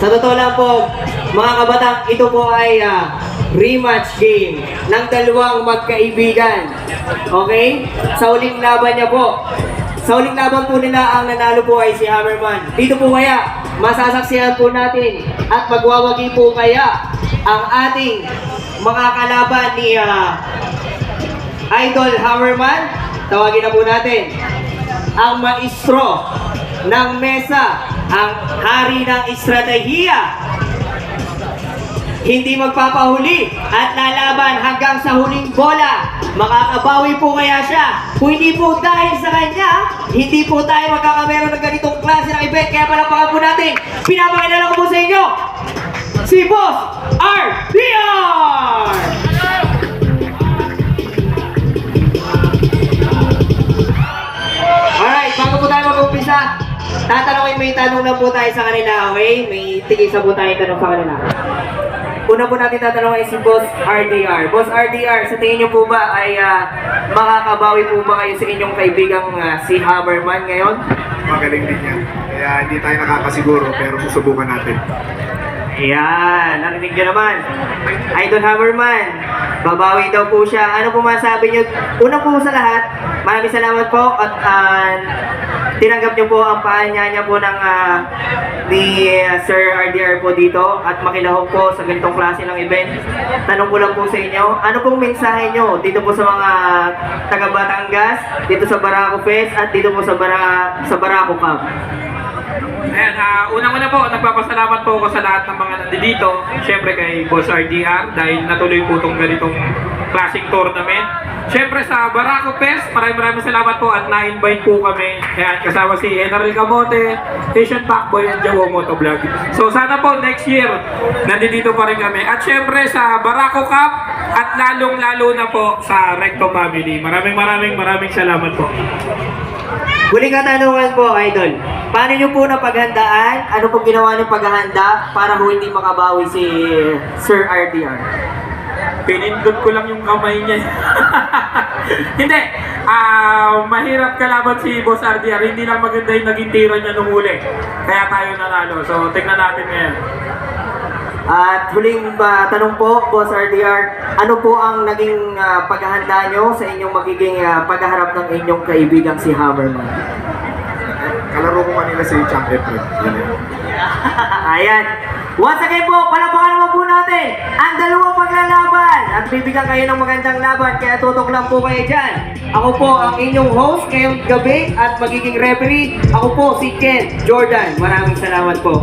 Sa totoo lang po, mga kabatang, ito po ay rematch game ng dalawang magkaibigan. Okay? Sa huling laban niya po. Sa huling laban po nila, ang nanalo po ay si Hammerman. Dito po kaya, masasaksihan po natin at magwawagi po kaya ang ating mga kalaban ni Idol Hammerman. Tawagin na po natin ang maestro ng mesa, ang hari ng estratehiya, hindi magpapahuli at lalaban hanggang sa huling bola. Makakabawi po kaya siya? Kung hindi po dahil sa kanya, hindi po tayo magkakameron ng ganitong klase ng event. Kaya palapakan po natin, pinapakilala ko po sa inyo si Boss RDR! Alright, bago po tayo mag-umpisa, may tanong lang po tayo sa kanila, okay? May tigisa po tayo tanong sa kanila. Una po natin tatanungin si Boss RDR. Boss RDR, sa tingin niyo po ba ay makakabawi po ba kayo sa inyong kaibigang si Hammerman ngayon? Magaling din yan. Kaya hindi tayo nakakasiguro pero susubukan natin. Ayan, narinig niyo naman. Idol Hammerman, babawi daw po siya. Ano po masabi niyo? Una po sa lahat, maraming salamat po at tinanggap niyo po ang paanyaya po ng ni Sir RDR po dito at makilahok po sa ganitong klase ng event. Tanong ko lang po sa inyo, ano pong mensahe niyo dito po sa mga taga Batangas, dito sa Barako Fest at dito po sa Barako Cup? Ayan, unang-una po, nagpapasalamat po ako sa lahat ng mga nandito. Siyempre kay Boss RDR dahil natuloy po itong ganitong classic tournament. Siyempre sa Barako Fest, maraming salamat po at na-invite po kami. Ayan, kasama si General Camote, Asian Pacboy, and Jawo Motovlog. So sana po next year, nandito pa rin kami. At siyempre sa Barako Cup at lalong-lalo na po sa Recto Family. Maraming salamat po. Huling katanungan po, Idol. Paano niyo po napaghandaan? Ano pong ginawa niyo paghahanda para ho hindi makabawi si Sir RDR? Pinindot ko lang yung kamay niya. Hindi. Mahirap kalaban si Boss RDR. Hindi lang maganda yung naging tira niya nung huli. Kaya tayo nanalo. So, tignan natin ngayon. At huling tanong po, Boss RDR, ano po ang naging paghahanda nyo sa inyong magiging paghaharap ng inyong kaibigang si Hammerman? Kalaro ko kanina si Champ Efren. Ayan. Once again po, palapakan naman po natin ang dalawang maglalaban at bibigyan kayo ng magandang laban, kaya tutok lang po kayo dyan. Ako po ang inyong host ngayong gabi at magiging referee. Ako po si Ken Jordan. Maraming salamat po.